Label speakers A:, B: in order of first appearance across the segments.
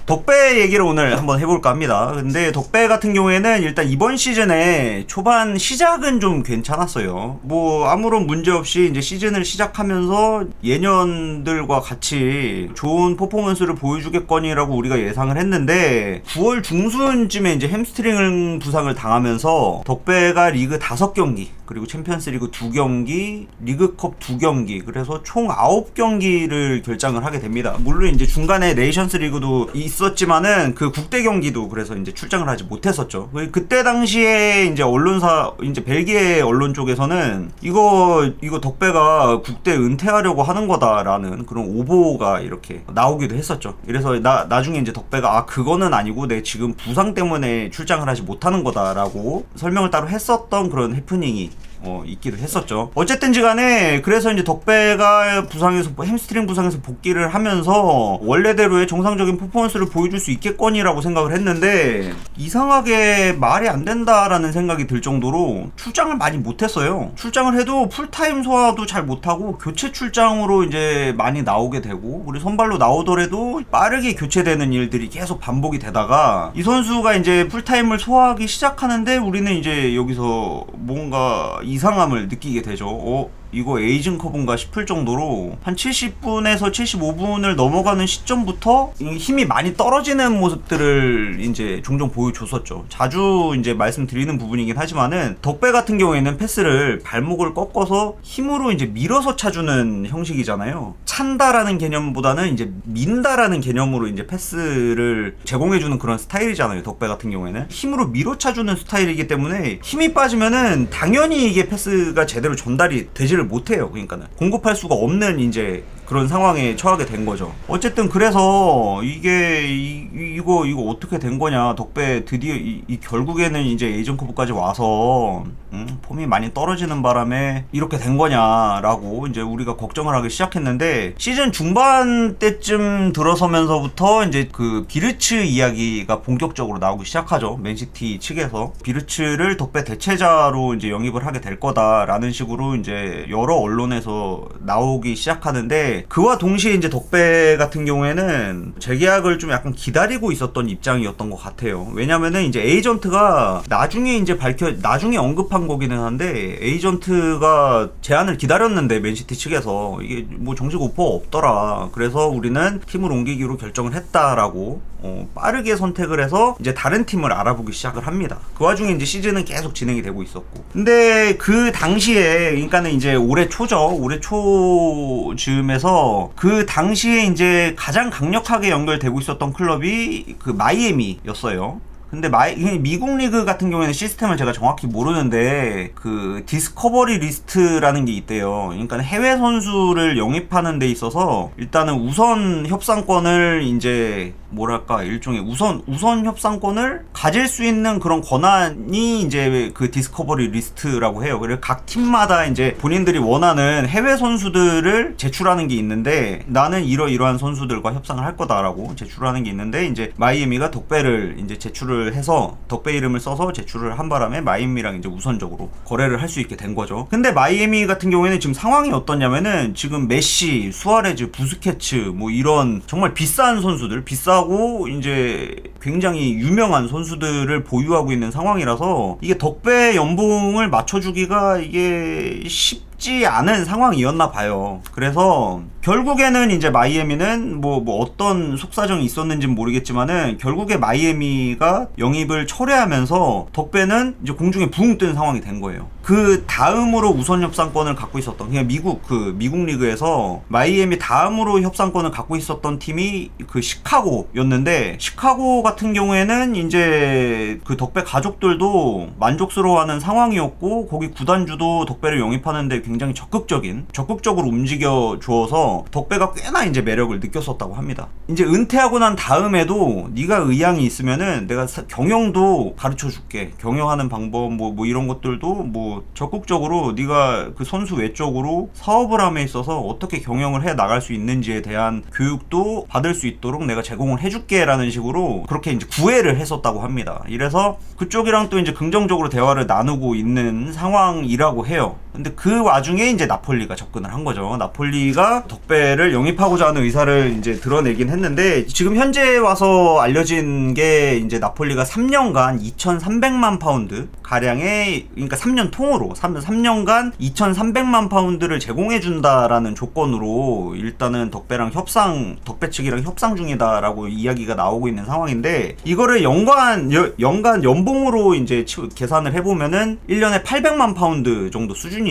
A: 덕배 얘기를 오늘 한번 해볼까 합니다. 근데 덕배 같은 경우에는 일단 이번 시즌에 초반 시작은 좀 괜찮았어요. 뭐 아무런 문제 없이 이제 시즌을 시작하면서 예년들과 같이 좋은 퍼포먼스를 보여주겠거니라고 우리가 예상을 했는데 9월 중순쯤에 이제 햄스트링 부상을 당하면서 덕배가 리그 5경기 그리고 챔피언스 리그 2경기, 리그컵 2경기, 그래서 총 9경기를 결장을 하게 됩니다. 물론 이제 중간에 네이션스 리그도 있었지만은 그 국대 경기도 그래서 이제 출장을 하지 못했었죠. 그때 당시에 이제 언론사, 이제 벨기에 언론 쪽에서는 이거 덕배가 국대 은퇴하려고 하는 거다라는 그런 오보가 이렇게 나오기도 했었죠. 그래서 나중에 이제 덕배가 그거는 아니고 내 지금 부상 때문에 출장을 하지 못하는 거다라고 설명을 따로 했었던 그런 해프닝이 있기도 했었죠. 어쨌든지 간에 그래서 이제 덕배가 햄스트링 부상에서 복귀를 하면서 원래대로의 정상적인 퍼포먼스를 보여줄 수 있겠거니라고 생각을 했는데 이상하게 말이 안 된다라는 생각이 들 정도로 출장을 많이 못했어요. 출장을 해도 풀타임 소화도 잘 못하고 교체 출장으로 이제 많이 나오게 되고, 우리 선발로 나오더라도 빠르게 교체되는 일들이 계속 반복이 되다가 이 선수가 이제 풀타임을 소화하기 시작하는데 우리는 이제 여기서 뭔가 이상함을 느끼게 되죠. 이거 에이징 커브인가 싶을 정도로 한 70분에서 75분을 넘어가는 시점부터 힘이 많이 떨어지는 모습들을 이제 종종 보여줬었죠. 자주 이제 말씀드리는 부분이긴 하지만은 덕배 같은 경우에는 패스를 발목을 꺾어서 힘으로 이제 밀어서 차주는 형식이잖아요. 찬다라는 개념보다는 이제 민다라는 개념으로 이제 패스를 제공해주는 그런 스타일이잖아요. 덕배 같은 경우에는 힘으로 밀어 차주는 스타일이기 때문에 힘이 빠지면은 당연히 이게 패스가 제대로 전달이 되지를 못해요. 그러니까는 공급할 수가 없는 이제 그런 상황에 처하게 된 거죠. 어쨌든 그래서 이거 어떻게 된 거냐, 덕배 드디어 결국에는 이제 에이전컵까지 와서 폼이 많이 떨어지는 바람에 이렇게 된 거냐라고 이제 우리가 걱정을 하기 시작했는데, 시즌 중반 때쯤 들어서면서부터 이제 그 비르츠 이야기가 본격적으로 나오기 시작하죠. 맨시티 측에서 비르츠를 덕배 대체자로 이제 영입을 하게 될 거다라는 식으로 이제 여러 언론에서 나오기 시작하는데, 그와 동시에 이제 덕배 같은 경우에는 재계약을 좀 약간 기다리고 있었던 입장이었던 것 같아요. 왜냐면은 이제 에이전트가 나중에 언급한 거기는 한데, 에이전트가 제안을 기다렸는데 맨시티 측에서 이게 뭐 정식 오퍼 없더라. 그래서 우리는 팀을 옮기기로 결정을 했다라고 빠르게 선택을 해서 이제 다른 팀을 알아보기 시작을 합니다. 그 와중에 이제 시즌은 계속 진행이 되고 있었고, 근데 그 당시에, 그러니까는 이제 올해 초죠. 올해 초 즈음에서 그 당시에 이제 가장 강력하게 연결되고 있었던 클럽이 그 마이애미였어요. 근데 미국 리그 같은 경우에는 시스템을 제가 정확히 모르는데 그 디스커버리 리스트라는 게 있대요. 그러니까 해외 선수를 영입하는 데 있어서 일단은 우선 협상권을 이제 뭐랄까 일종의 우선 협상권을 가질 수 있는 그런 권한이 이제 그 디스커버리 리스트라고 해요. 그래서 각 팀마다 이제 본인들이 원하는 해외 선수들을 제출하는 게 있는데, 나는 이러이러한 선수들과 협상을 할 거다라고 제출하는 게 있는데, 이제 마이애미가 덕배를 이제 제출을 해서 덕배 이름을 써서 제출을 한 바람에 마이애미랑 이제 우선적으로 거래를 할 수 있게 된 거죠. 근데 마이애미 같은 경우에는 지금 상황이 어떠냐면은 지금 메시, 수아레즈, 부스케츠 뭐 이런 정말 비싼 선수들, 비싸고 이제 굉장히 유명한 선수들을 보유하고 있는 상황이라서 이게 덕배 연봉을 맞춰주기가 이게 쉽지 않은 상황이었나 봐요. 그래서 결국에는 이제 마이애미는 뭐 어떤 속사정이 있었는지는 모르겠지만은 결국에 마이애미가 영입을 철회하면서 덕배는 이제 공중에 붕 뜬 상황이 된 거예요. 그 다음으로 우선 협상권을 갖고 있었던, 그냥 미국 리그에서 마이애미 다음으로 협상권을 갖고 있었던 팀이 그 시카고였는데, 시카고 같은 경우에는 이제 그 덕배 가족들도 만족스러워하는 상황이었고, 거기 구단주도 덕배를 영입하는데 굉장히 적극적으로 움직여 주어서 덕배가 꽤나 이제 매력을 느꼈었다고 합니다. 이제 은퇴하고 난 다음에도 네가 의향이 있으면은 내가 경영도 가르쳐 줄게. 경영하는 방법 뭐 이런 것들도 뭐 적극적으로 네가 그 선수 외적으로 사업을 함에 있어서 어떻게 경영을 해 나갈 수 있는지에 대한 교육도 받을 수 있도록 내가 제공을 해줄게 라는 식으로 그렇게 이제 구애를 했었다고 합니다. 이래서 그쪽이랑 또 이제 긍정적으로 대화를 나누고 있는 상황이라고 해요. 근데 그 와중에 이제 나폴리가 접근을 한 거죠. 나폴리가 덕배를 영입하고자 하는 의사를 이제 드러내긴 했는데, 지금 현재 와서 알려진 게 이제 나폴리가 3년간 2,300만 파운드 가량의, 그러니까 3년 통으로 3년간 2,300만 파운드를 제공해 준다라는 조건으로 일단은 덕배 측이랑 협상 중이다라고 이야기가 나오고 있는 상황인데, 이거를 연간 연봉으로 이제 계산을 해보면은 1년에 800만 파운드 정도 수준이에요.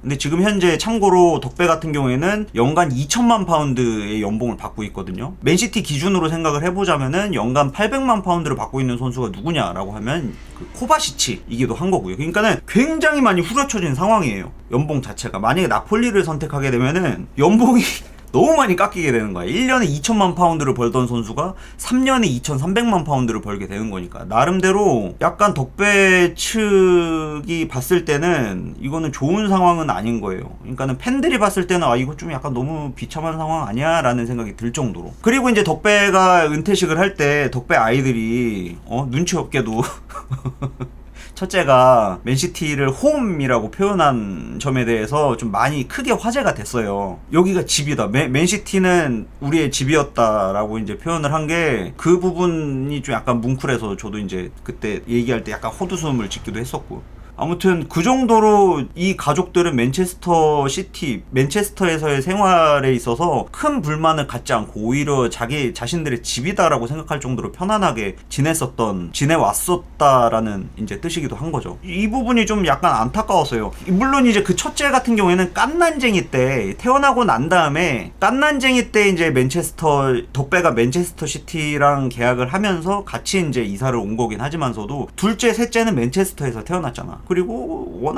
A: 근데 지금 현재 참고로 덕배 같은 경우에는 연간 2천만 파운드의 연봉을 받고 있거든요. 맨시티 기준으로 생각을 해보자면은 연간 800만 파운드를 받고 있는 선수가 누구냐라고 하면 그 코바시치이기도 한 거고요. 그러니까는 굉장히 많이 후려쳐진 상황이에요. 연봉 자체가. 만약에 나폴리를 선택하게 되면은 연봉이 너무 많이 깎이게 되는 거야. 1년에 2천만 파운드를 벌던 선수가 3년에 2,300만 파운드를 벌게 되는 거니까, 나름대로 약간 덕배 측이 봤을 때는 이거는 좋은 상황은 아닌 거예요. 그러니까는 팬들이 봤을 때는 이거 좀 약간 너무 비참한 상황 아니야? 라는 생각이 들 정도로. 그리고 이제 덕배가 은퇴식을 할 때 덕배 아이들이 눈치 없게도 첫째가 맨시티를 홈이라고 표현한 점에 대해서 좀 많이 크게 화제가 됐어요. 여기가 집이다. 맨시티는 우리의 집이었다라고 이제 표현을 한 게, 그 부분이 좀 약간 뭉클해서 저도 이제 그때 얘기할 때 약간 헛웃음을 짓기도 했었고. 아무튼 그 정도로 이 가족들은 맨체스터에서의 생활에 있어서 큰 불만을 갖지 않고 오히려 자기 자신들의 집이다라고 생각할 정도로 편안하게 지내왔었다라는 이제 뜻이기도 한 거죠. 이 부분이 좀 약간 안타까웠어요. 물론 이제 그 첫째 같은 경우에는 깐난쟁이 때, 태어나고 난 다음에 깐난쟁이 때 이제 덕배가 맨체스터 시티랑 계약을 하면서 같이 이제 이사를 온 거긴 하지만서도, 둘째, 셋째는 맨체스터에서 태어났잖아. 그리고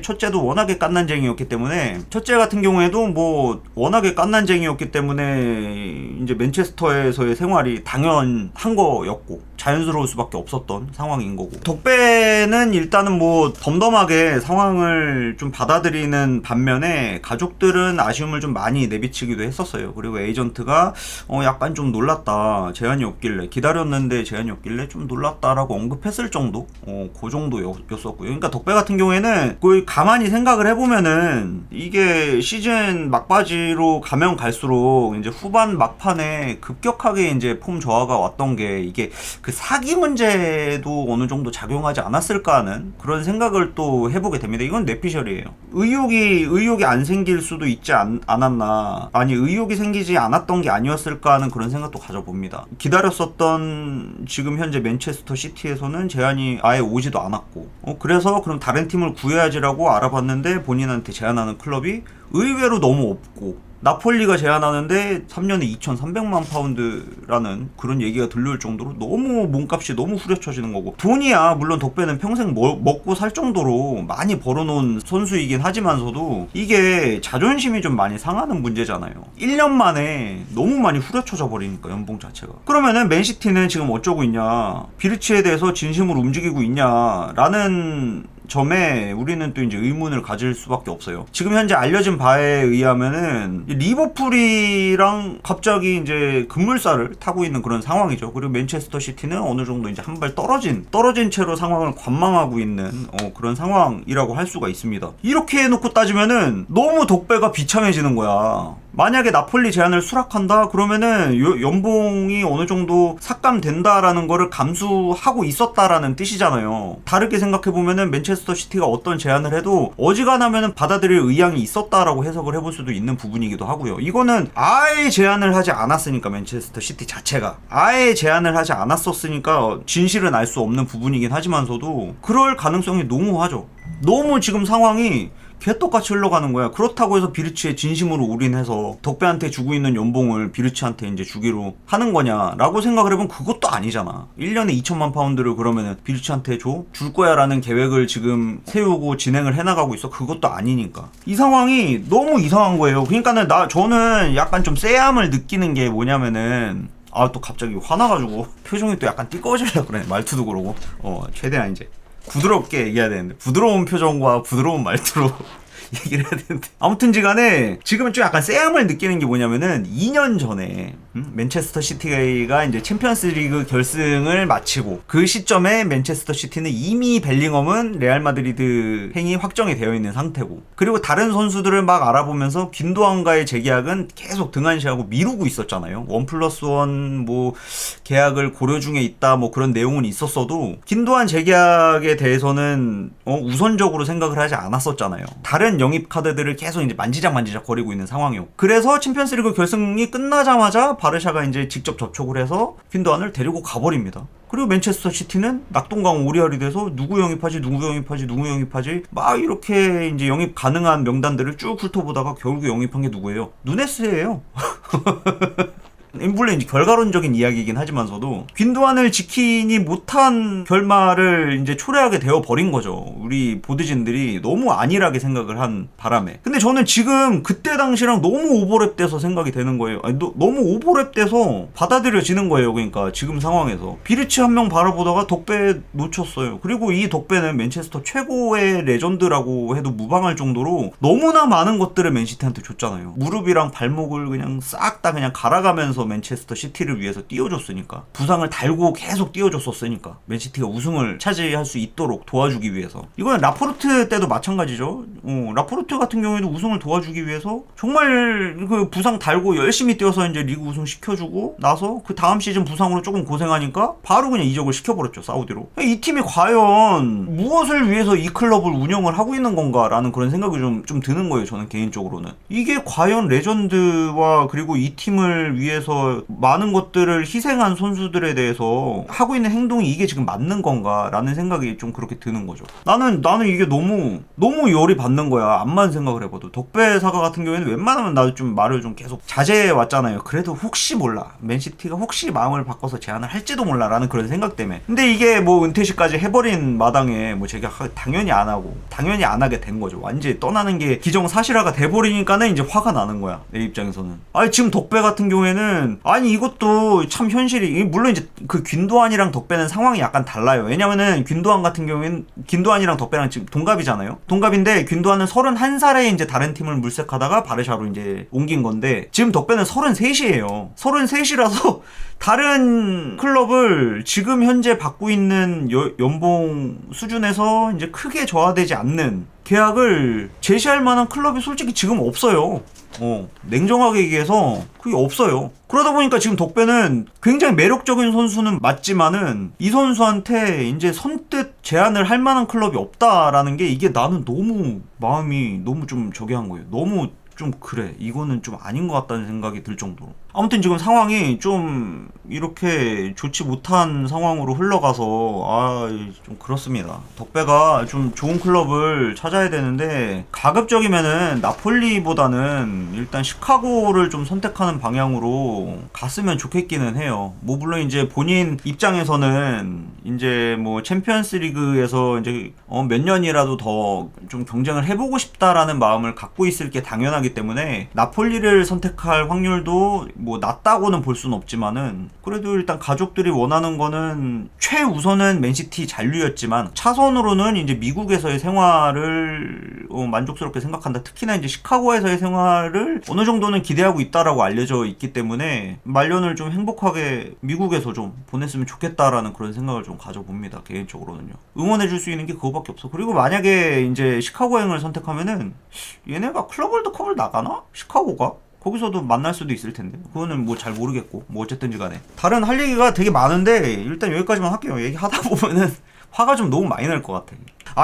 A: 첫째도 워낙에 깐난쟁이였기 때문에, 첫째 같은 경우에도 뭐 워낙에 깐난쟁이였기 때문에 이제 맨체스터에서의 생활이 당연한 거였고 자연스러울 수밖에 없었던 상황인 거고, 덕배는 일단은 뭐 덤덤하게 상황을 좀 받아들이는 반면에 가족들은 아쉬움을 좀 많이 내비치기도 했었어요. 그리고 에이전트가 약간 좀 놀랐다, 제한이 없길래 기다렸는데 제한이 없길래 좀 놀랐다라고 언급했을 정도, 그 정도였었고요. 그러니까 덕배 같은 경우에는 그 가만히 생각을 해보면은 이게 시즌 막바지로 가면 갈수록 이제 후반 막판에 급격하게 이제 폼 저하가 왔던 게, 이게 그 사기 문제도 어느 정도 작용하지 않았을까 하는 그런 생각을 또 해보게 됩니다. 이건 뇌피셜이에요. 의욕이 안 생길 수도 있지 않았나, 아니 의욕이 생기지 않았던 게 아니었을까 하는 그런 생각도 가져봅니다. 기다렸었던 지금 현재 맨체스터 시티에서는 제안이 아예 오지도 않았고, 그래서 그럼 다른 팀을 구해야지라고 알아봤는데 본인한테 제안하는 클럽이 의외로 너무 없고, 나폴리가 제안하는데 3년에 2,300만 파운드라는 그런 얘기가 들려올 정도로 너무 몸값이 너무 후려쳐지는 거고, 돈이야 물론 덕배는 평생 먹고 살 정도로 많이 벌어놓은 선수이긴 하지만서도 이게 자존심이 좀 많이 상하는 문제잖아요. 1년 만에 너무 많이 후려쳐져 버리니까, 연봉 자체가. 그러면은 맨시티는 지금 어쩌고 있냐, 비르치에 대해서 진심으로 움직이고 있냐라는 점에 우리는 또 이제 의문을 가질 수밖에 없어요. 지금 현재 알려진 바에 의하면은 리버풀이랑 갑자기 이제 급물살을 타고 있는 그런 상황이죠. 그리고 맨체스터 시티는 어느 정도 이제 한 발 떨어진 채로 상황을 관망하고 있는 그런 상황이라고 할 수가 있습니다. 이렇게 해놓고 따지면은 너무 덕배가 비참해지는 거야. 만약에 나폴리 제안을 수락한다 그러면은 연봉이 어느 정도 삭감된다라는 거를 감수하고 있었다라는 뜻이잖아요. 다르게 생각해보면은 맨체스터 시티가 어떤 제안을 해도 어지간하면은 받아들일 의향이 있었다라고 해석을 해볼 수도 있는 부분이기도 하고요. 이거는 아예 제안을 하지 않았으니까, 맨체스터 시티 자체가 아예 제안을 하지 않았었으니까 진실은 알 수 없는 부분이긴 하지만서도 그럴 가능성이 농후하죠. 너무 지금 상황이 개떡같이 흘러가는 거야. 그렇다고 해서 비르치에 진심으로 올인해서 덕배한테 주고 있는 연봉을 비르치한테 이제 주기로 하는 거냐라고 생각을 해보면 그것도 아니잖아. 1년에 2천만 파운드를 그러면은 비르치한테 줄 거야 라는 계획을 지금 세우고 진행을 해나가고 있어. 그것도 아니니까. 이 상황이 너무 이상한 거예요. 그러니까는 저는 약간 좀 쎄함을 느끼는 게 뭐냐면은, 또 갑자기 화나가지고 표정이 또 약간 띠꺼워지려고 그래. 말투도 그러고 최대한 이제 부드럽게 얘기해야 되는데 부드러운 표정과 부드러운 말투로 얘기를 해야 되는데 아무튼지간에 지금은 좀 약간 쎄함을 느끼는 게 뭐냐면은 2년 전에 맨체스터 시티가 이제 챔피언스리그 결승을 마치고 그 시점에 맨체스터 시티는 이미 벨링엄은 레알 마드리드 행이 확정이 되어 있는 상태고 그리고 다른 선수들을 막 알아보면서 균도안과의 재계약은 계속 등한시하고 미루고 있었잖아요. 1+1 뭐 계약을 고려 중에 있다 뭐 그런 내용은 있었어도 균도안 재계약에 대해서는 우선적으로 생각을 하지 않았었잖아요. 다른 영입 카드들을 계속 이제 만지작 거리고 있는 상황이고 그래서 챔피언스리그 결승이 끝나자마자 바르샤가 이제 직접 접촉을 해서 균도안을 데리고 가버립니다. 그리고 맨체스터 시티는 낙동강 오리알이 돼서 누구 영입하지 막 이렇게 이제 영입 가능한 명단들을 쭉 훑어보다가 결국 영입한 게 누구예요? 누네스예요. 물론 이제 결과론적인 이야기이긴 하지만서도 균도안을 지키니 못한 결말을 이제 초래하게 되어 버린 거죠. 우리 보드진들이 너무 안일하게 생각을 한 바람에. 근데 저는 지금 그때 당시랑 너무 오버랩돼서 생각이 되는 거예요. 아니, 너무 오버랩돼서 받아들여지는 거예요. 그러니까 지금 상황에서 비르치 한 명 바라보다가 덕배 놓쳤어요. 그리고 이 덕배는 맨체스터 최고의 레전드라고 해도 무방할 정도로 너무나 많은 것들을 맨시티한테 줬잖아요. 무릎이랑 발목을 그냥 싹 다 그냥 갈아가면서 맨체스터 시티를 위해서 띄워줬으니까 부상을 달고 계속 띄워줬었으니까 맨시티가 우승을 차지할 수 있도록 도와주기 위해서 이건 라포르트 때도 마찬가지죠. 라포르트 같은 경우에도 우승을 도와주기 위해서 정말 그 부상 달고 열심히 뛰어서 이제 리그 우승 시켜주고 나서 그 다음 시즌 부상으로 조금 고생하니까 바로 그냥 이적을 시켜버렸죠. 사우디로. 이 팀이 과연 무엇을 위해서 이 클럽을 운영을 하고 있는 건가라는 그런 생각이 좀 드는 거예요. 저는 개인적으로는 이게 과연 레전드와 그리고 이 팀을 위해서 많은 것들을 희생한 선수들에 대해서 하고 있는 행동이 이게 지금 맞는 건가라는 생각이 좀 그렇게 드는 거죠. 나는 이게 너무 열이 받는 거야. 암만 생각을 해봐도. 덕배 사과 같은 경우에는 웬만하면 나도 좀 말을 좀 계속 자제해 왔잖아요. 그래도 혹시 몰라. 맨시티가 혹시 마음을 바꿔서 제안을 할지도 몰라라는 그런 생각 때문에. 근데 이게 뭐 은퇴시까지 해버린 마당에 뭐 제가 당연히 안 하게 된 거죠. 완전히 떠나는 게 기정사실화가 돼버리니까는 이제 화가 나는 거야. 내 입장에서는. 아니 지금 덕배 같은 경우에는 아니 이것도 참 현실이 물론 이제 그 균도안이랑 덕배는 상황이 약간 달라요. 왜냐면은 균도안 같은 경우에는 균도안이랑 덕배랑 지금 동갑이잖아요. 동갑인데 균도안은 31살에 이제 다른 팀을 물색하다가 바르샤로 이제 옮긴 건데 지금 덕배는 33이에요. 33이라서 다른 클럽을 지금 현재 받고 있는 연봉 수준에서 이제 크게 저하되지 않는 계약을 제시할 만한 클럽이 솔직히 지금 없어요. 냉정하게 얘기해서 그게 없어요. 그러다 보니까 지금 덕배는 굉장히 매력적인 선수는 맞지만은 이 선수한테 이제 선뜻 제안을 할 만한 클럽이 없다라는 게 이게 나는 너무 마음이 너무 좀 저기 한 거예요. 너무 좀 그래 이거는 좀 아닌 것 같다는 생각이 들 정도로. 아무튼 지금 상황이 좀 이렇게 좋지 못한 상황으로 흘러가서 좀 그렇습니다. 덕배가 좀 좋은 클럽을 찾아야 되는데 가급적이면은 나폴리보다는 일단 시카고를 좀 선택하는 방향으로 갔으면 좋겠기는 해요. 뭐 물론 이제 본인 입장에서는 이제 뭐 챔피언스 리그에서 이제 몇 년이라도 더 좀 경쟁을 해보고 싶다라는 마음을 갖고 있을 게 당연하기 때문에 나폴리를 선택할 확률도 뭐 낮다고는 볼 수는 없지만은 그래도 일단 가족들이 원하는 거는 최우선은 맨시티 잔류였지만 차선으로는 이제 미국에서의 생활을 만족스럽게 생각한다. 특히나 이제 시카고에서의 생활을 어느 정도는 기대하고 있다라고 알려져 있기 때문에 말년을 좀 행복하게 미국에서 좀 보냈으면 좋겠다라는 그런 생각을 좀 가져봅니다. 개인적으로는요. 응원해줄 수 있는 게 그거밖에 없어. 그리고 만약에 이제 시카고행을 선택하면은 얘네가 클럽 월드컵을 나가나? 시카고가? 거기서도 만날 수도 있을 텐데 그거는 뭐 잘 모르겠고 뭐 어쨌든지 간에 다른 할 얘기가 되게 많은데 일단 여기까지만 할게요. 얘기하다 보면은 화가 좀 너무 많이 날 것 같아.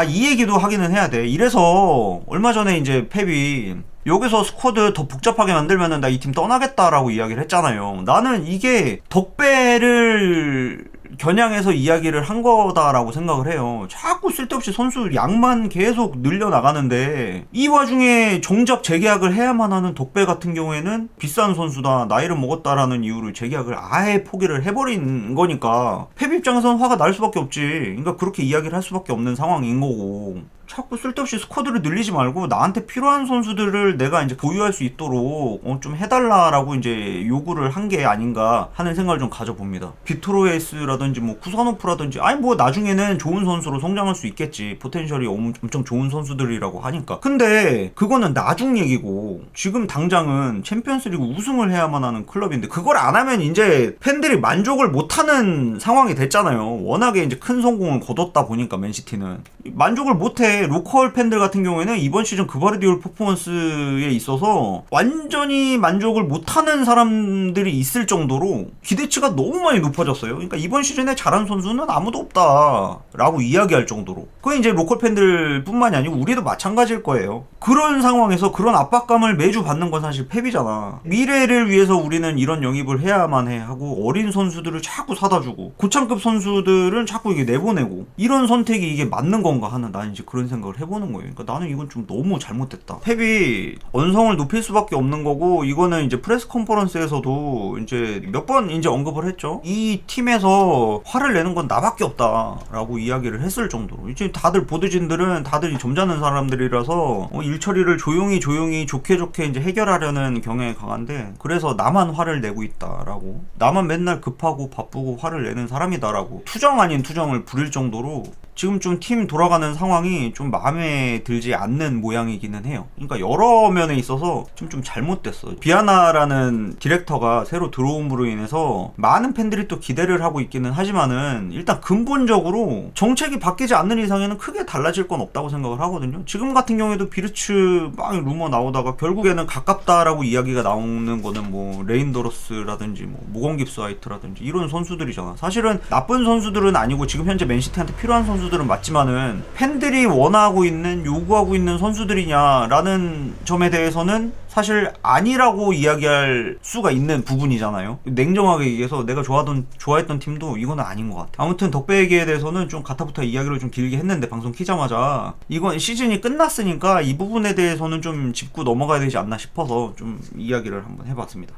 A: 이 얘기도 하기는 해야 돼. 이래서 얼마 전에 이제 펩이 여기서 스쿼드 더 복잡하게 만들면은 나 이 팀 떠나겠다라고 이야기를 했잖아요. 나는 이게 덕배를 겨냥해서 이야기를 한 거다라고 생각을 해요. 자꾸 쓸데없이 선수 양만 계속 늘려나가는데 이 와중에 정작 재계약을 해야만 하는 덕배 같은 경우에는 비싼 선수다 나이를 먹었다라는 이유로 재계약을 아예 포기를 해버린 거니까 펩 입장에서는 화가 날 수밖에 없지. 그러니까 그렇게 이야기를 할 수밖에 없는 상황인 거고 자꾸 쓸데없이 스쿼드를 늘리지 말고 나한테 필요한 선수들을 내가 이제 보유할 수 있도록 좀 해달라라고 이제 요구를 한 게 아닌가 하는 생각을 좀 가져봅니다. 비토로에스라든지 뭐 쿠사노프라든지 아니 뭐 나중에는 좋은 선수로 성장할 수 있겠지. 포텐셜이 엄청 좋은 선수들이라고 하니까. 근데 그거는 나중 얘기고 지금 당장은 챔피언스리그 우승을 해야만 하는 클럽인데 그걸 안 하면 이제 팬들이 만족을 못하는 상황이 됐잖아요. 워낙에 이제 큰 성공을 거뒀다 보니까 맨시티는 만족을 못해. 로컬 팬들 같은 경우에는 이번 시즌 그바르디올 퍼포먼스에 있어서 완전히 만족을 못하는 사람들이 있을 정도로 기대치가 너무 많이 높아졌어요. 그러니까 이번 시즌에 잘한 선수는 아무도 없다라고 이야기할 정도로. 그건 이제 로컬 팬들 뿐만이 아니고 우리도 마찬가지일 거예요. 그런 상황에서 그런 압박감을 매주 받는 건 사실 펩이잖아. 미래를 위해서 우리는 이런 영입을 해야만 해 하고 어린 선수들을 자꾸 사다 주고 고참급 선수들은 자꾸 이게 내보내고 이런 선택이 이게 맞는 건가 하는 난 이제 그런 생각을 해보는 거예요. 그러니까 나는 이건 좀 너무 잘못됐다. 펩이 언성을 높일 수밖에 없는 거고 이거는 이제 프레스 컨퍼런스에서도 이제 몇 번 이제 언급을 했죠. 이 팀에서 화를 내는 건 나밖에 없다라고 이야기를 했을 정도로 이제 다들 보드진들은 다들 점잖은 사람들이라서 일 처리를 조용히 좋게 이제 해결하려는 경향이 강한데 그래서 나만 화를 내고 있다라고 나만 맨날 급하고 바쁘고 화를 내는 사람이다라고 투정 아닌 투정을 부릴 정도로 지금 좀 팀 돌아가는 상황이 좀 마음에 들지 않는 모양이기는 해요. 그러니까 여러 면에 있어서 좀 잘못됐어. 비아나라는 디렉터가 새로 들어옴으로 인해서 많은 팬들이 또 기대를 하고 있기는 하지만은 일단 근본적으로 정책이 바뀌지 않는 이상에는 크게 달라질 건 없다고 생각을 하거든요. 지금 같은 경우에도 비르츠 막 루머 나오다가 결국에는 가깝다라고 이야기가 나오는 거는 뭐 레인더러스라든지 뭐 모건깁스화이트라든지 이런 선수들이잖아. 사실은 나쁜 선수들은 아니고 지금 현재 맨시티한테 필요한 선수들은 맞지만은 팬들이 원하고 있는 요구하고 있는 선수들이냐라는 점에 대해서는 사실 아니라고 이야기할 수가 있는 부분이잖아요. 냉정하게 얘기해서 내가 좋아했던 팀도 이거는 아닌 것 같아. 아무튼 덕배 얘기에 대해서는 좀 가타부타 이야기를 좀 길게 했는데 방송 키자마자 이건 시즌이 끝났으니까 이 부분에 대해서는 좀 짚고 넘어가야 되지 않나 싶어서 좀 이야기를 한번 해봤습니다.